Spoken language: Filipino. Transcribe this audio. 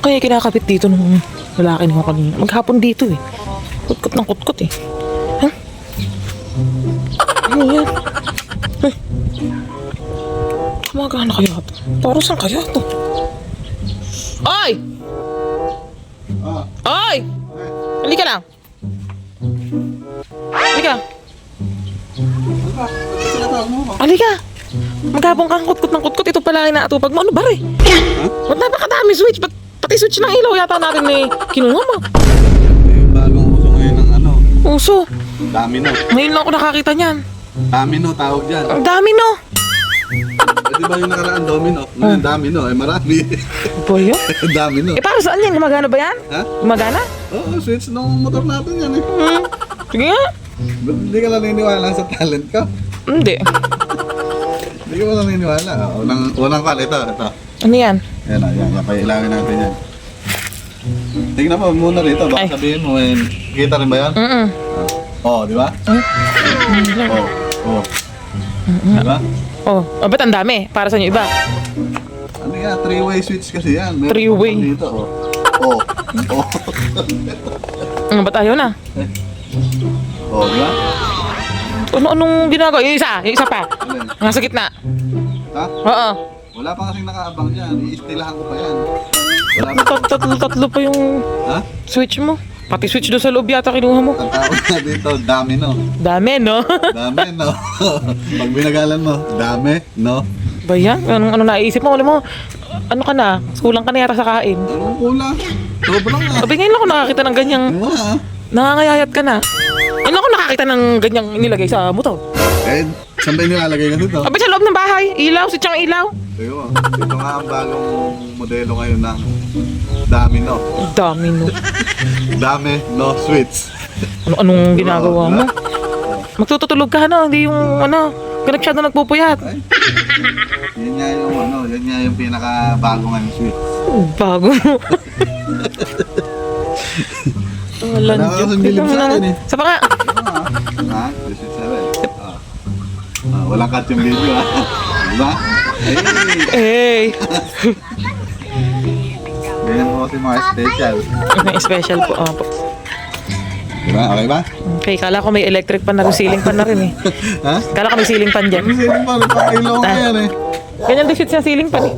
Kaya kinakabit dito nung lalaki niyo kanina. Maghapon dito eh. Kutkot ng kutkot eh. Ha? Ano yan? Ay. Kumagana kaya ito? Para saan kaya ito? Oy! Oy! Halika lang. Halika. Halika. Maghapon kang kutkot ng kutkot. Ito pala inaatupag mo. Ano ba rin? Ba't napakadami switch? Pati switch ng ilaw yata natin eh. Kinuha mo. Yung bagong uso ngayon ng ano, Uso. domino. Ngayon lang ako nakakita niyan. Domino tawag dyan. Ang dami no. Eh, di ba yung nakaraan domino? Ngayon domino, eh marami. Boy yun. Domino. Eh para saan yan? Gumagana ba yan? Ha? Gumagana? Oo, switch ng motor natin yan eh. Sige nga. Ba't hindi ka naniniwala sa talent ko? Hindi. Hindi ka ba naniniwala? Unang call, ito. Ano yan? Yan, yan. Pailangin natin yan. Tingnan mo muna rito. Baka Ay. sabihin mo, eh, kita rin ba yan? Oo, di ba? Oo. Di ba? Oh, ba't ang dami? Para sa inyo iba? Ano yan? Three-way switch kasi yan. Meron Three-way. pa dito, Oo. Ano ba't ayaw na? Oo, di ba? Anong ginagawa? Yung isa pa. Alin? Nasa gitna. Ha? Oo. Wala pa kasing nakaabang dyan. Iistilahan ko pa yan. Wala pa. Tatlo pa yung Ha? switch mo. Pati switch doon sa loob yata kinuha mo. Ang tawag na dito, domino. Dami, no? Dami, no? Pag binagalan mo, dami, no? Ba yan? Ano naisip mo? Alam mo, ano ka na? Kulang ka na yata sa kain. Anong kulang? Sobrang nga. Sabi ngayon lang ako nakakita ng ganyang, Ano nga? nangangayayat ka na. Ngayon lang ako nakakita ng ganyang nilagay sa motor. Eh, saan ba yung nilalagay ka dito? Sabi sa loob ng bahay, ilaw, switch ang ilaw. Ito nga ang bagong modelo ngayon ng domino. Ang dami, no? Dami, no switch. Anong ginagawa mo? Magtutulog ka, no? Hindi yung, ganag siya na nagpupuyat. Ay. Yan nga yung pinaka-bago ngayong switch. Bago mo. Walang Wala ka joke. kasing bilib sa akin eh. Sa pa nga. Ha? 27. Walang cut yung video ha. Diba? Hey! Ganyan po kasi mga special. May special po. Po. Diba? Okay ba? Okay, kala ko may electric pan na rin, ceiling pan na rin eh. Ha? Kala ko may ceiling pan dyan. Kasi pa, nagpakilaw ka yan eh. Ganyan din shit sa ceiling pan eh.